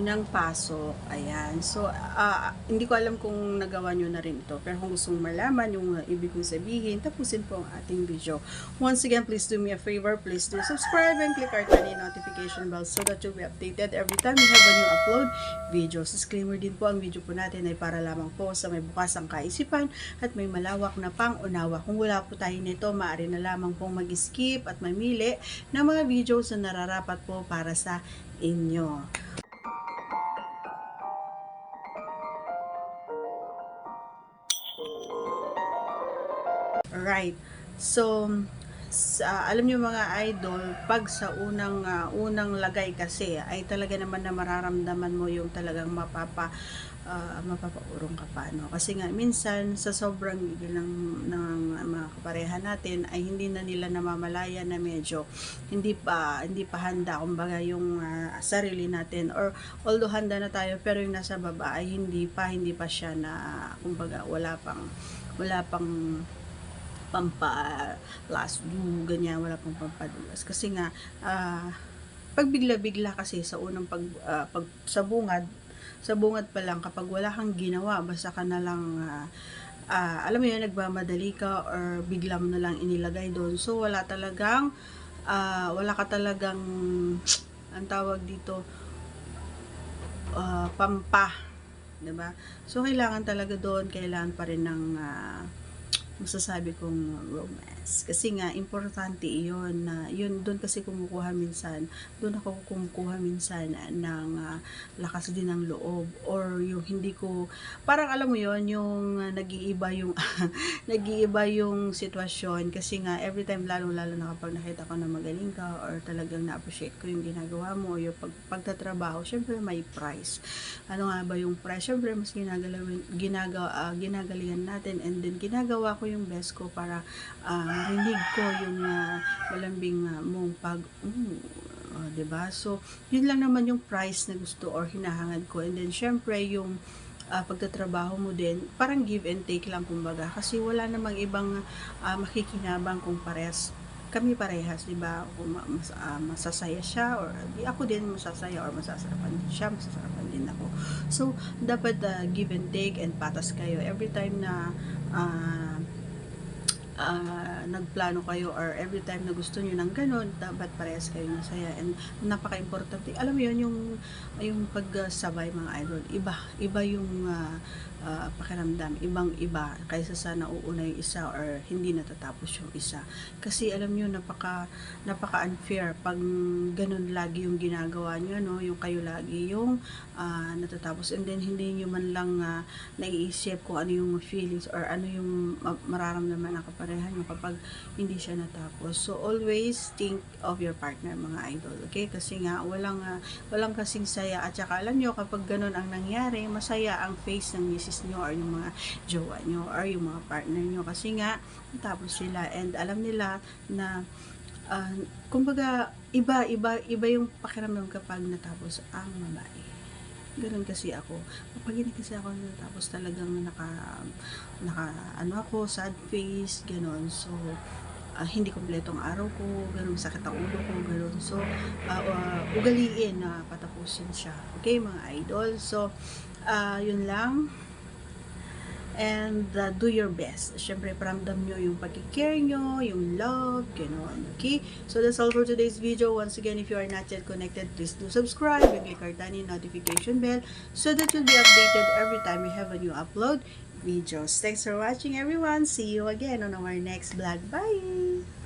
ng pasok. Ayan. So, hindi ko alam kung nagawa nyo na rin ito. Pero kung gusto mong malaman yung ibig kong sabihin, tapusin po ang ating video. Once again, please do me a favor. Please do subscribe and click our tiny notification bell so that you'll be updated every time we have a new upload videos. Disclaimer din po, ang video po natin ay para lamang po sa may bukasang kaisipan at may malawak na pang-unawa. Kung wala po tayo nito, maaari na lamang pong mag-skip at mamili ng mga videos na nararapat po para sa inyo. Right. So, alam niyo mga idol, pag sa unang lagay kasi ay talaga naman na mararamdaman mo yung talagang mapapaurong ka pa, no? Kasi nga minsan sa sobrang gigil ng mga kapareha natin ay hindi na nila namamalaya na medyo hindi pa handa kumbaga yung sarili natin, or although handa na tayo pero yung nasa baba ay hindi pa siya na kumbaga wala pang pampa last do, ganyan, wala pang pampadulas kasi nga pag bigla-bigla kasi sa unang pag sa bungad pa lang, kapag wala kang ginawa, basta ka na lang alam mo yun, nagmamadali ka or bigla mo na lang inilagay doon, so wala ka talagang ang tawag dito pampa, diba? So kailangan talaga doon, kailangan pa rin ng masasabi kong romance. Kasi nga, importante iyon na yun, doon kasi doon ako kumukuha minsan ng lakas din ng loob, or yung hindi ko, parang alam mo yon yung nag-iiba yung nag-iiba yung sitwasyon, kasi nga, every time, lalo na kapag nakita ko na magaling ka, or talagang na-appreciate ko yung ginagawa mo, o yung pagtatrabaho, syempre may price. Ano nga ba yung price? Syempre, mas ginagalingan natin, and then ginagawa ko yung best ko para marinig ko yung malambing mong diba? So, yun lang naman yung price na gusto or hinahangad ko. And then, syempre, yung pagtatrabaho mo din, parang give and take lang kumbaga. Kasi wala namang ibang makikinabang kung kami parehas, diba? Kung masasaya siya, or ako din masasaya, or masasarapan din siya, masasarapan din ako. So, dapat give and take and patas kayo. Every time na nagplano kayo, or every time na gusto niyo ng ganun, dapat parehas kayo masaya. And napaka-importante, alam mo yun, yung pagsabay mga idol, iba yung pakiramdam, ibang-iba kaysa sa nauuna yung isa or hindi natatapos yung isa. Kasi alam niyo, napaka-unfair pag ganun lagi yung ginagawa niyo, no? Yung kayo lagi yung natatapos, and then hindi niyo man lang naiisip kung ano yung feelings or ano yung mararamdaman ng kaparehan niyo kapag hindi siya natapos. So always think of your partner mga idol, okay? Kasi nga walang kasing saya, at saka alam niyo, kapag ganun ang nangyari, masaya ang face ng misis nyo or yung mga jowa nyo or yung mga partner nyo, kasi nga natapos sila, and alam nila na kumbaga iba yung pakiramdam kapag natapos ang babae. Ganun kasi ako. Kapag hindi kasi ako natapos, talagang ano ako, sad face, ganun. So, hindi kompletong araw ko, ganun, sakit ang ulo ko, ganun. So, ugaliin na patapusin siya. Okay, mga idol? So, yun lang. And do your best. Siyempre, paramdam nyo yung pag-care nyo, yung love, gano'n. Okay? So, that's all for today's video. Once again, if you are not yet connected, please do subscribe and click our tiny notification bell so that you'll be updated every time we have a new upload videos. Thanks for watching, everyone. See you again on our next vlog. Bye!